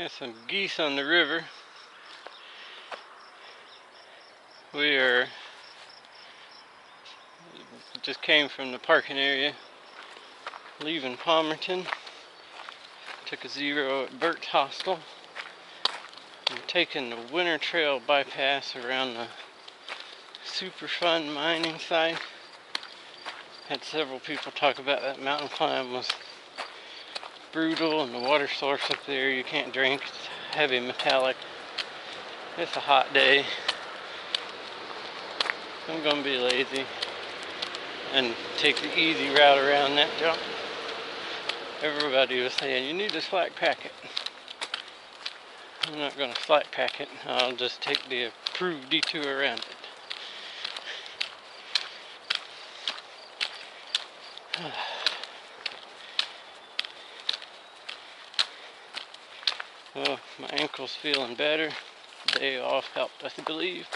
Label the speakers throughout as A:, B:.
A: Got some geese on the river. We just came from the parking area, leaving Palmerton. Took a zero at Burt's Hostel. I'm taking the Winter Trail bypass around the Superfund mining site. Had several people talk about that mountain climb was brutal, and the water source up there you can't drink. It's heavy metallic. It's a hot day. I'm gonna be lazy and take the easy route around that jump. Everybody was saying you need to slack pack it. I'm not gonna slack pack it. I'll just take the approved detour around it. Well, my ankle's feeling better. The day off helped, I believe.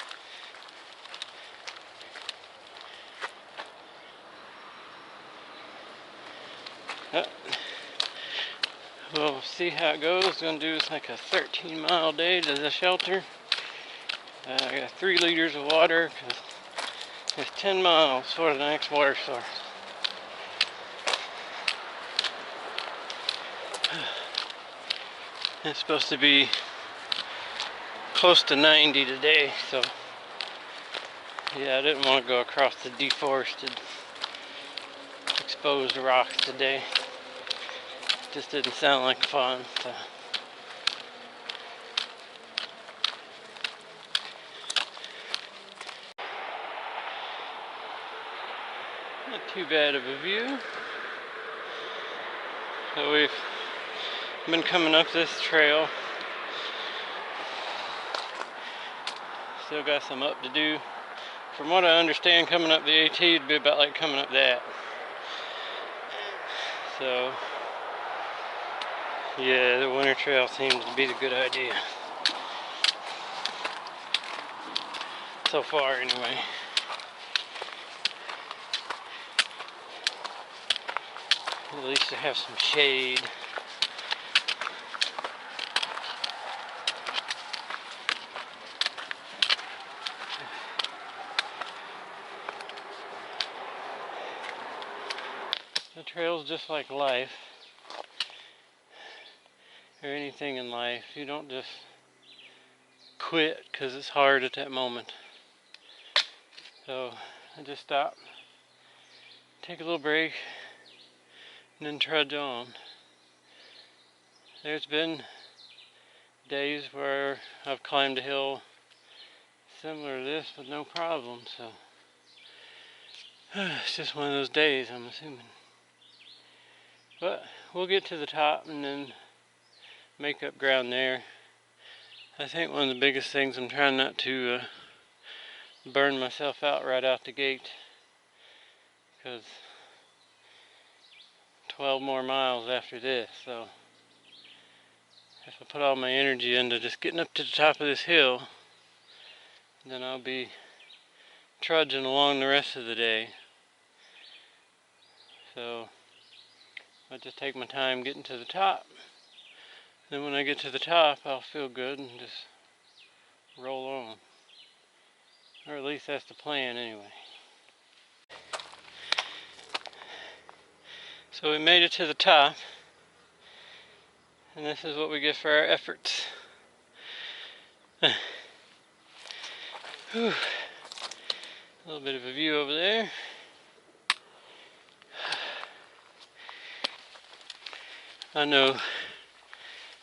A: We'll see how it goes. Gonna do is like a 13-mile day to the shelter. I got 3 liters of water because it's 10 miles for the next water source. It's supposed to be close to 90 today, so yeah, I didn't want to go across the deforested, exposed rocks today. Just didn't sound like fun. So. Not too bad of a view. So we've been coming up this trail. Still got some up to do. From what I understand, coming up the AT would be about like coming up that. So yeah, the Winter Trail seems to be the good idea. So far, anyway. At least to have some shade. The trail's just like life. Or anything in life. You don't just quit because it's hard at that moment. So I just stop, take a little break, and then trudge on. There's been days where I've climbed a hill similar to this with no problem, so it's just one of those days, I'm assuming. But we'll get to the top and then make up ground there. I think one of the biggest things, I'm trying not to burn myself out right out the gate, because 12 more miles after this, so if I put all my energy into just getting up to the top of this hill, then I'll be trudging along the rest of the day. So I just take my time getting to the top. Then when I get to the top, I'll feel good and just roll on. Or at least that's the plan anyway. So we made it to the top. And this is what we get for our efforts. A little bit of a view over there. I know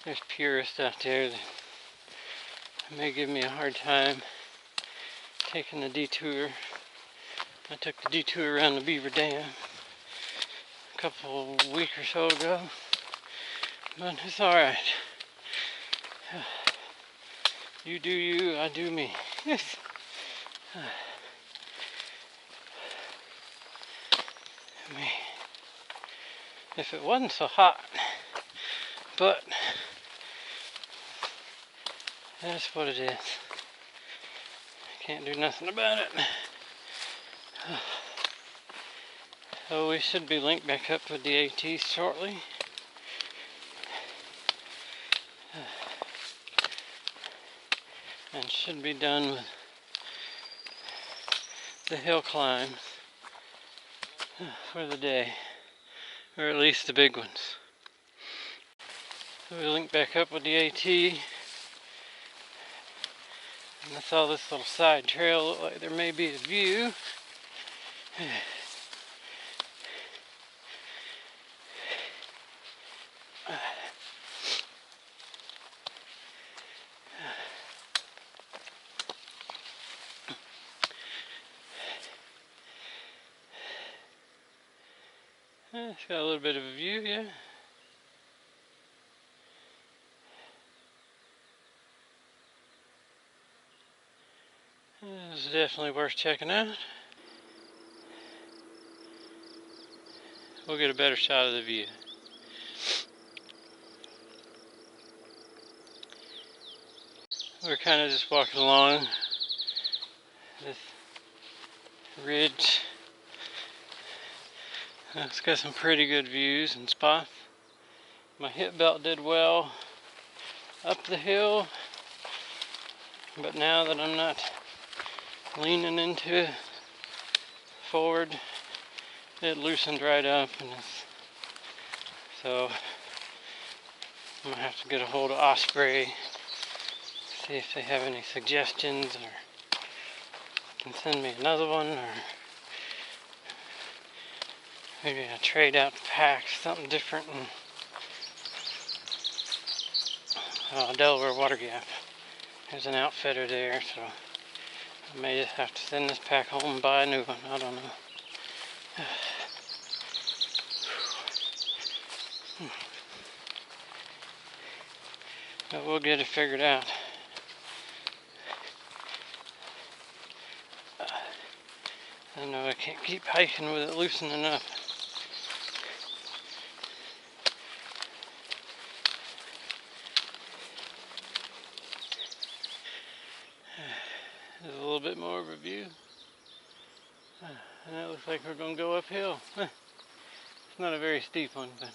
A: there's purists out there that may give me a hard time taking the detour. I took the detour around the Beaver Dam a couple weeks or so ago, but it's alright. You do you, I do me. Yes. If it wasn't so hot, but that's what it is. Can't do nothing about it. So we should be linked back up with the AT shortly. and should be done with the hill climbs for the day, or at least the big ones. So we link back up with the AT, and that's all this little side trail look like there may be a view. It's got a little bit of a view, yeah. This is definitely worth checking out. We'll get a better shot of the view. We're kind of just walking along this ridge. It's got some pretty good views and spots. My hip belt did well up the hill, but now that I'm not leaning into forward, it loosened right up, and so I'm gonna have to get a hold of Osprey, see if they have any suggestions, or can send me another one, or maybe I trade out the packs, something different. And Delaware Water Gap, there's an outfitter there, so I may just have to send this pack home and buy a new one. I don't know. But we'll get it figured out. I know I can't keep hiking with it loosening up. There's a little bit more of a view. And it looks like we're going to go uphill. It's not a very steep one, but...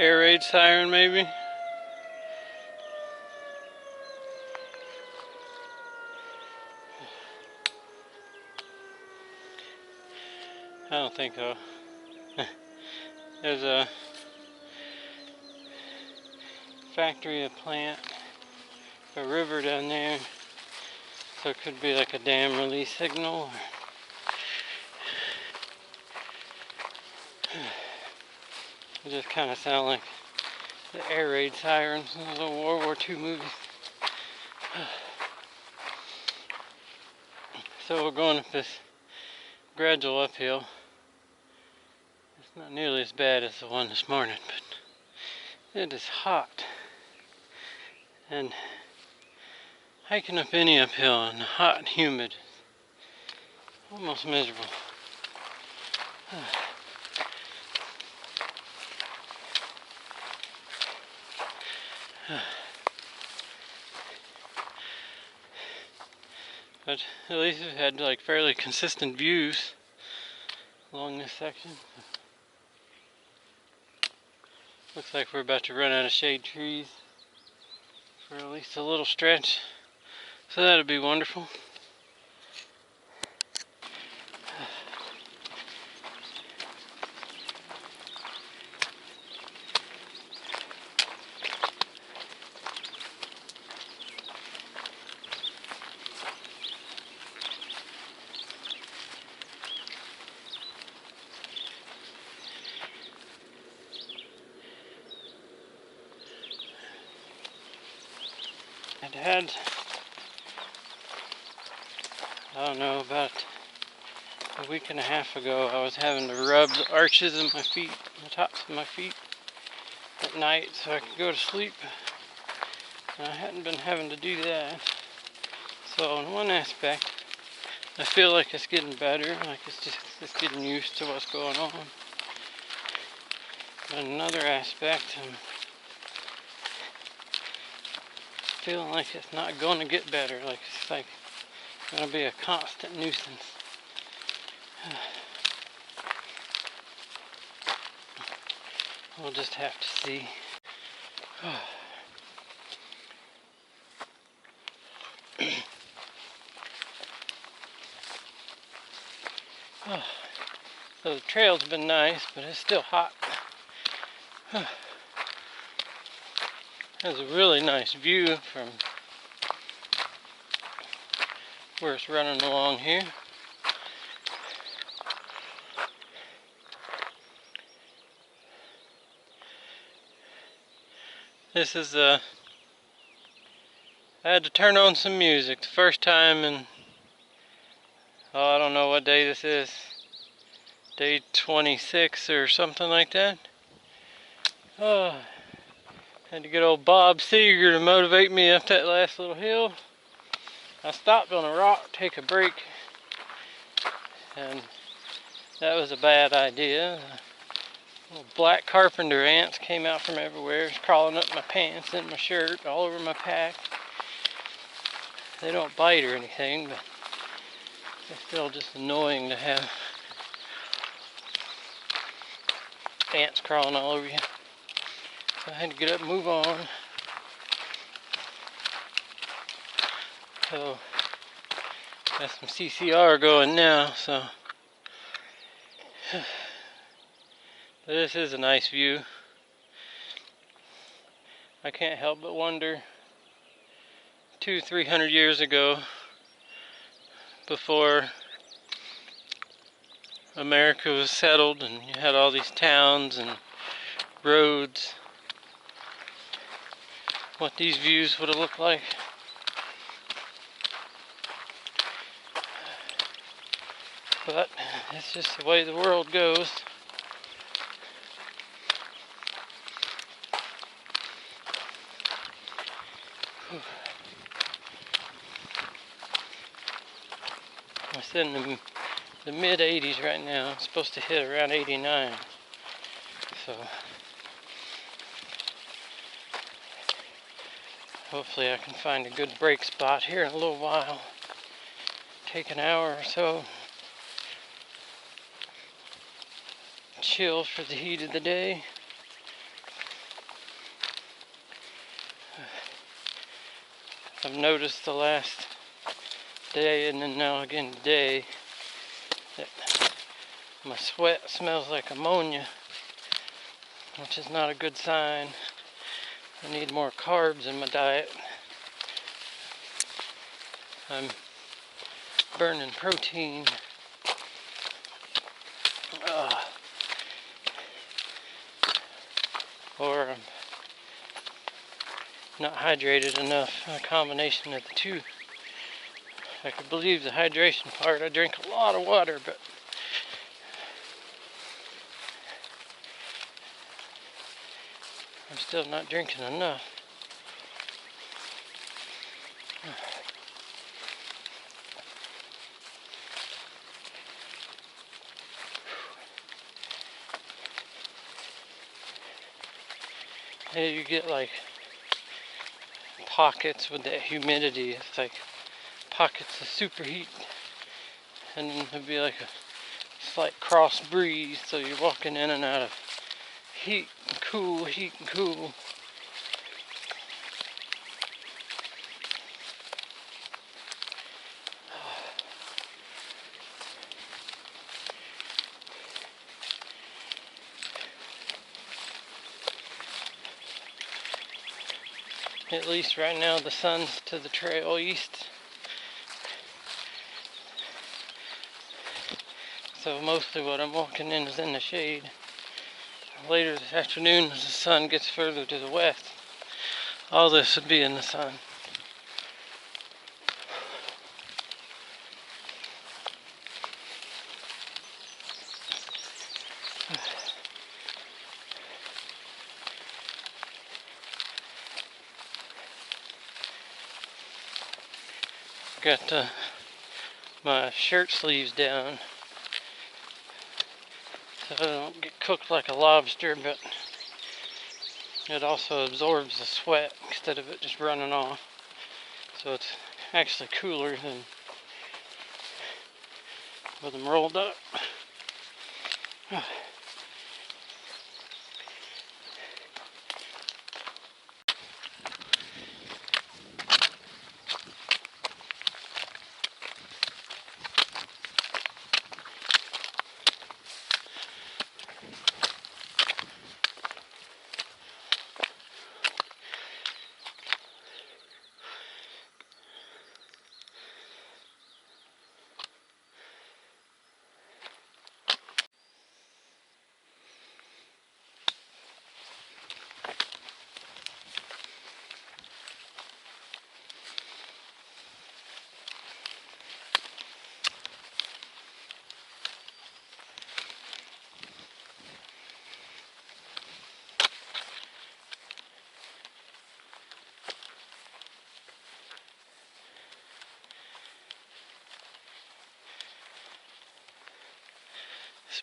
A: Air raid siren, maybe? I don't think so. There's a factory, a plant, a river down there, so it could be like a dam release signal. It just kind of sounds like the air raid sirens in the World War II movies. So we're going up this gradual uphill. It's not nearly as bad as the one this morning, but it is hot. And hiking up any uphill and hot and humid, almost miserable. But at least we've had like fairly consistent views along this section. Looks like we're about to run out of shade trees for at least a little stretch, so that'll be wonderful. I'd had, I don't know, about a week and a half ago, I was having to rub the arches of my feet, the tops of my feet at night so I could go to sleep. And I hadn't been having to do that. So in one aspect, I feel like it's getting better, like it's getting used to what's going on. But in another aspect, I'm feeling like it's not going to get better, like it's like going to be a constant nuisance. We'll just have to see. So the trail's been nice, but it's still hot. There's a really nice view from where it's running along here. This is I had to turn on some music the first time in, oh, I don't know what day this is. Day 26 or something like that. Oh, had to get old Bob Seger to motivate me up that last little hill. I stopped on a rock to take a break, and that was a bad idea. Little black carpenter ants came out from everywhere. It was crawling up my pants and my shirt, all over my pack. They don't bite or anything, but it's still just annoying to have ants crawling all over you. So I had to get up and move on. So got some CCR going now, so but this is a nice view. I can't help but wonder, 200-300 years ago, before America was settled and you had all these towns and roads, what these views would have looked like. But it's just the way the world goes. It's in the mid 80s right now. It's supposed to hit around 89. So hopefully I can find a good break spot here in a little while. Take an hour or so. Chill for the heat of the day. I've noticed the last day and then now again today that my sweat smells like ammonia, which is not a good sign. I need more carbs in my diet. I'm burning protein. Or I'm not hydrated enough. A combination of the two. I could believe the hydration part. I drink a lot of water, but I'm still not drinking enough. Hey, you get like pockets with that humidity. It's like pockets of superheat, and then there'd be like a slight cross breeze, so you're walking in and out of heat and cool, heat and cool. At least right now the sun's to the trail east. So mostly what I'm walking in is in the shade. Later this afternoon, as the sun gets further to the west, all this would be in the sun. Got my shirt sleeves down so I don't get cooked like a lobster, but it also absorbs the sweat instead of it just running off. So it's actually cooler than with them rolled up.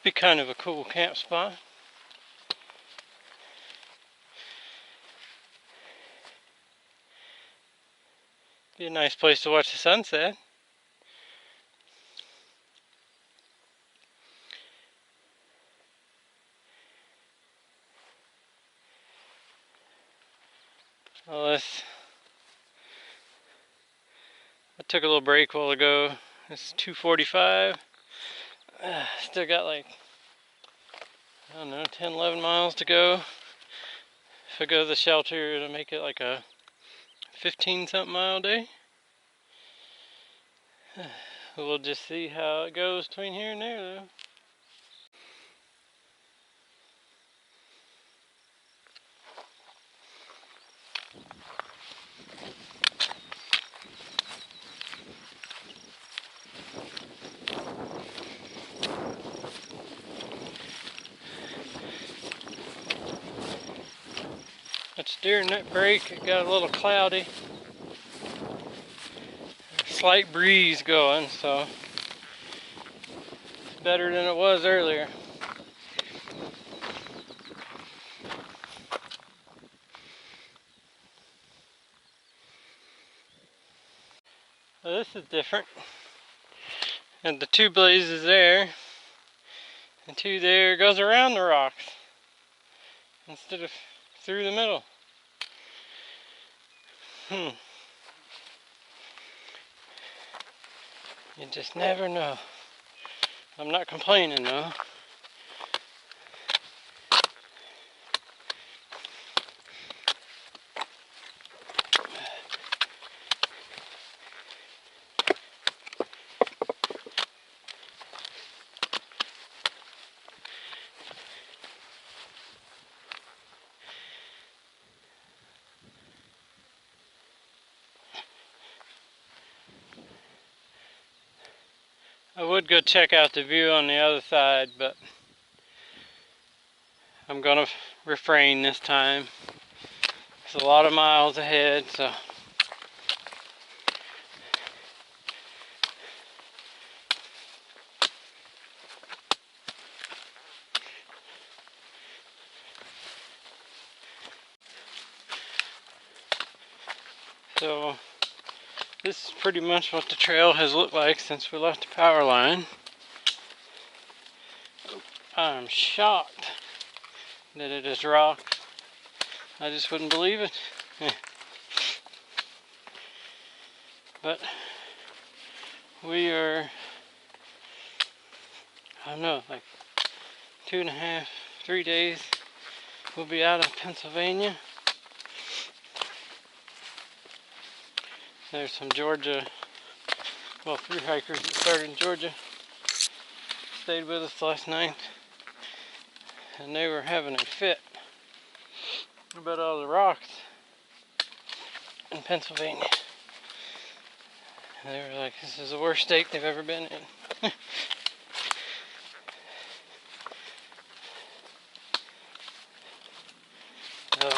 A: Be kind of a cool camp spot. Be a nice place to watch the sunset. Well, I took a little break a while ago. It's 2:45. Still got like, I don't know, 10, 11 miles to go. If I go to the shelter, it'll make it like a 15-something mile day. We'll just see how it goes between here and there, though. It's during that break, it got a little cloudy. Slight breeze going, so it's better than it was earlier. Well, this is different. And the two blazes there, and two there, goes around the rocks instead of through the middle. You just never know. I'm not complaining though. I would go check out the view on the other side, but I'm gonna refrain this time. It's a lot of miles ahead, so. So this is pretty much what the trail has looked like since we left the power line. I'm shocked that it is rock. I just wouldn't believe it. But we are, I don't know, like 2.5, 3 days we'll be out of Pennsylvania. There's some Georgia, well, through hikers that started in Georgia, stayed with us last night, and they were having a fit about all the rocks in Pennsylvania. And they were like, this is the worst state they've ever been in. So,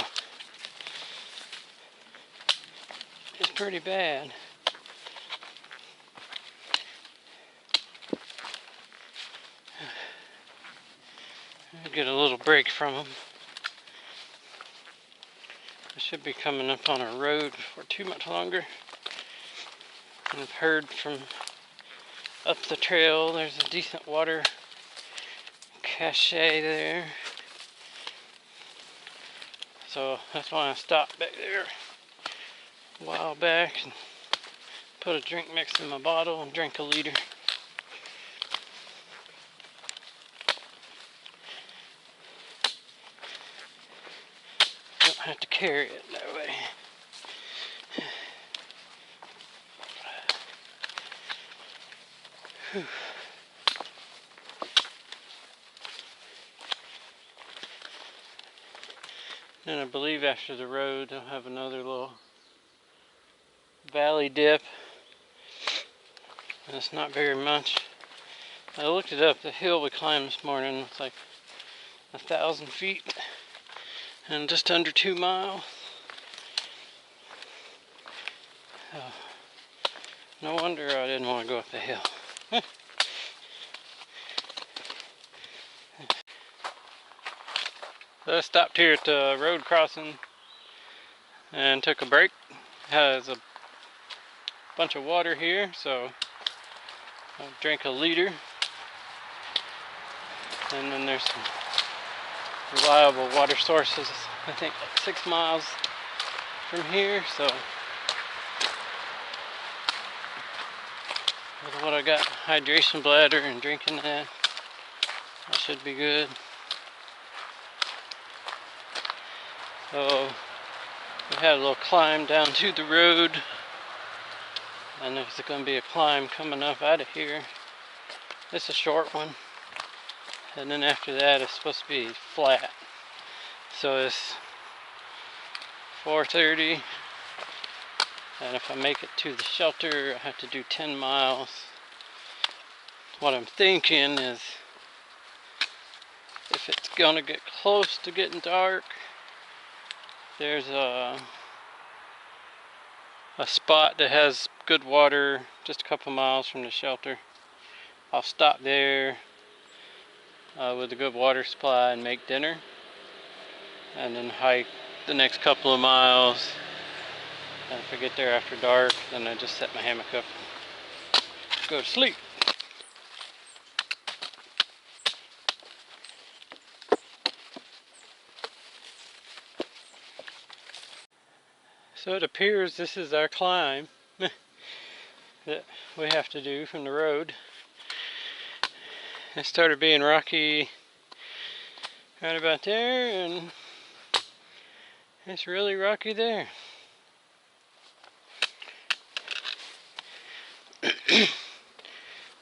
A: it's pretty bad. I'll get a little break from them. I should be coming up on a road for too much longer. And I've heard from up the trail there's a decent water cache there. So that's why I stopped back there a while back and put a drink mix in my bottle and drank a liter. Don't have to carry it that way. Whew. And I believe after the road they'll have another little valley dip. And it's not very much. I looked it up, the hill we climbed this morning was like 1,000 feet and just under 2 miles. So, no wonder I didn't want to go up the hill. So I stopped here at the road crossing and took a break. It has a bunch of water here, so I'll drink a liter. And then there's some reliable water sources, I think like 6 miles from here, so with what I got, hydration bladder and drinking that should be good. So we had a little climb down to the road, and there's going to be a climb coming up out of here. It's a short one, and then after that it's supposed to be flat. So it's 4:30, and if I make it to the shelter I have to do 10 miles. What I'm thinking is, if it's gonna get close to getting dark, there's a spot that has good water just a couple miles from the shelter. I'll stop there with a good water supply and make dinner, and then hike the next couple of miles. And if I get there after dark, then I just set my hammock up, go to sleep. So it appears this is our climb that we have to do from the road. It started being rocky right about there, and it's really rocky there.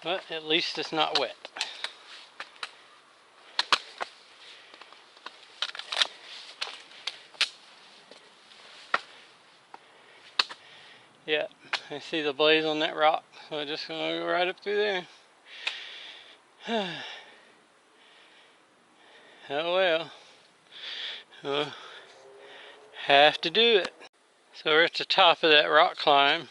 A: But at least it's not wet. Yeah, I see the blaze on that rock, so I'm just gonna go right up through there. Oh well, we'll have to do it. So we're at the top of that rock climb,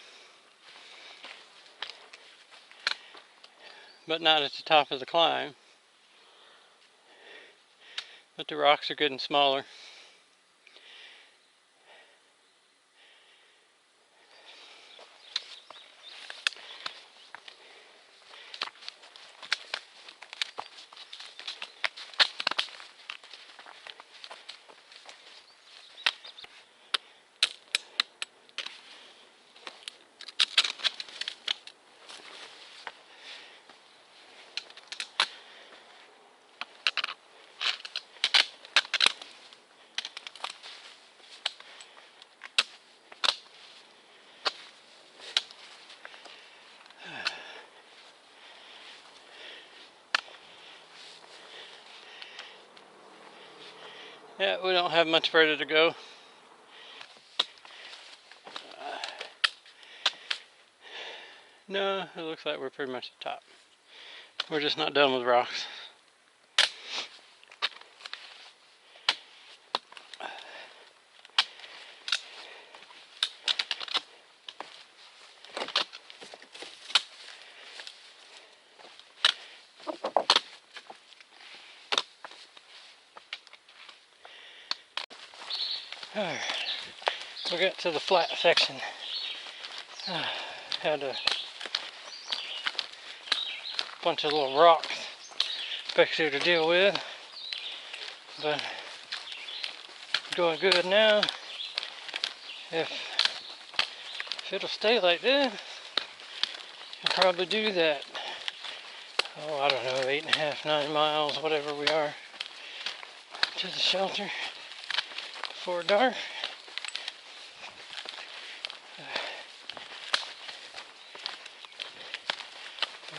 A: but not at the top of the climb. But the rocks are getting smaller. Yeah, we don't have much further to go. No, it looks like we're pretty much at the top. We're just not done with rocks. Alright, we got to the flat section. Had a bunch of little rocks back there to deal with, but going good now. If it'll stay like this, I'll probably do that. Oh, I don't know, 8.5, 9 miles, whatever we are, to the shelter before dark.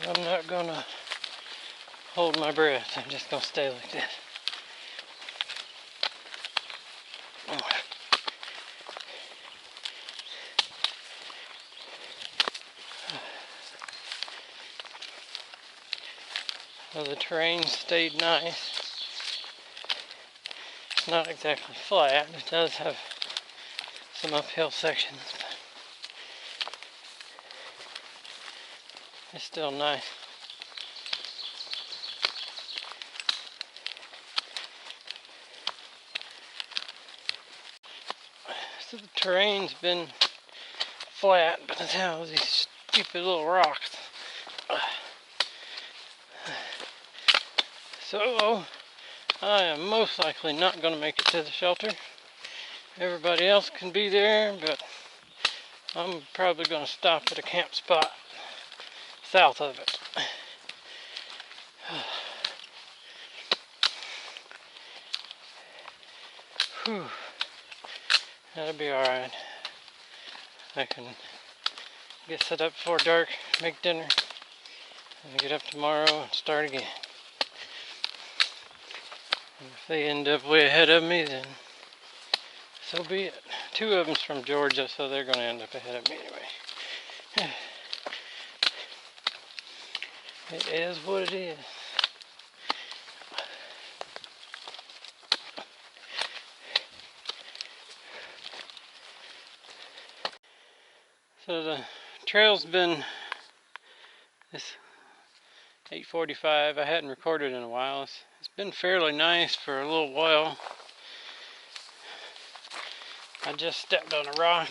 A: I'm not gonna hold my breath. I'm just gonna stay like this. Well, the terrain stayed nice. It's not exactly flat. It does have some uphill sections, but it's still nice. terrain's been flat, but it's how these stupid little rocks. So, I am most likely not going to make it to the shelter. Everybody else can be there, but I'm probably going to stop at a camp spot south of it. Whew. That'll be alright. I can get set up before dark, make dinner, and get up tomorrow and start again. And if they end up way ahead of me, then so be it. Two of them's from Georgia, so they're going to end up ahead of me anyway. It is what it is. So the trail's been, it's 8:45. I hadn't recorded in a while. It's been fairly nice for a little while. I just stepped on a rock.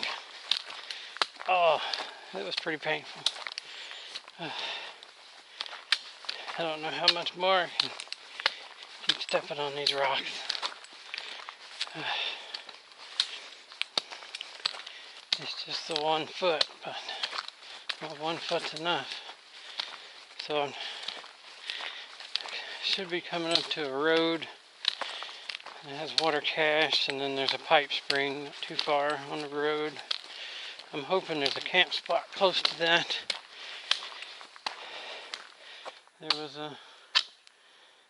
A: Oh, it was pretty painful. I don't know how much more I can keep stepping on these rocks. It's just the 1 foot, but well, 1 foot's enough. So I should be coming up to a road. It has water cache, and then there's a pipe spring not too far on the road. I'm hoping there's a camp spot close to that. There was a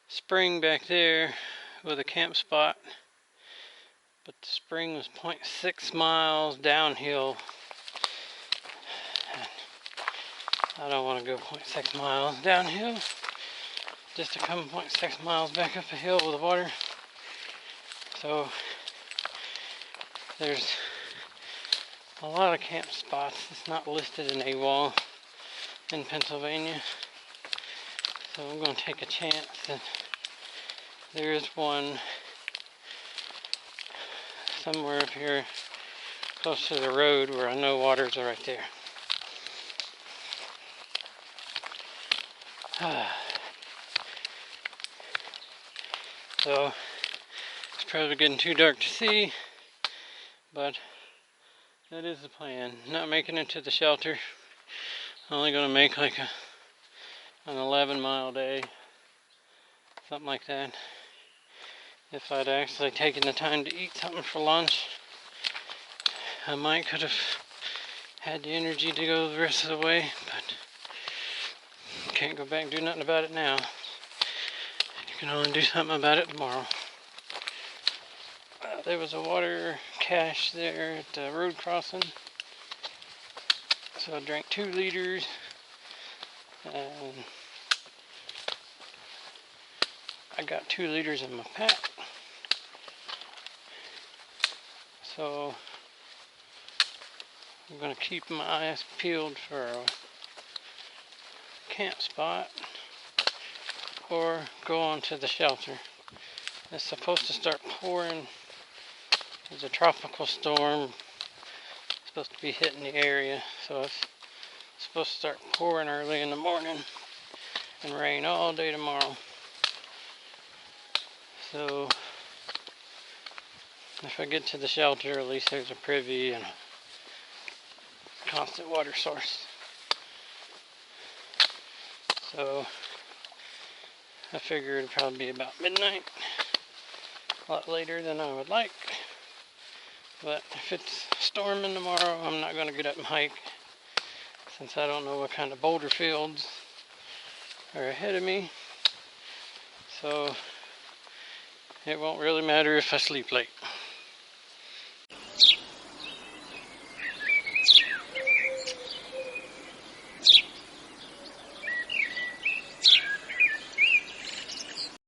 A: spring back there with a camp spot, but the spring was 0.6 miles downhill. I don't want to go 0.6 miles downhill just to come 0.6 miles back up a hill with the water. So there's a lot of camp spots. It's not listed in AWOL in Pennsylvania. So I'm going to take a chance that there is one somewhere up here close to the road where I know waters are right there. So it's probably getting too dark to see, but that is the plan. Not making it to the shelter. Only going to make like an 11-mile day, something like that. If I'd actually taken the time to eat something for lunch, I might could have had the energy to go the rest of the way, but can't go back and do nothing about it now. You can only do something about it tomorrow. There was a water cache there at the road crossing, so I drank 2 liters, and I got 2 liters in my pack. So I'm going to keep my eyes peeled for a camp spot or go on to the shelter. It's supposed to start pouring. There's a tropical storm supposed to be hitting the area, so it's supposed to start pouring early in the morning and rain all day tomorrow. So if I get to the shelter, at least there's a privy and a constant water source. So I figure it'd probably be about midnight, a lot later than I would like. But if it's storming tomorrow, I'm not going to get up and hike, since I don't know what kind of boulder fields are ahead of me. So it won't really matter if I sleep late.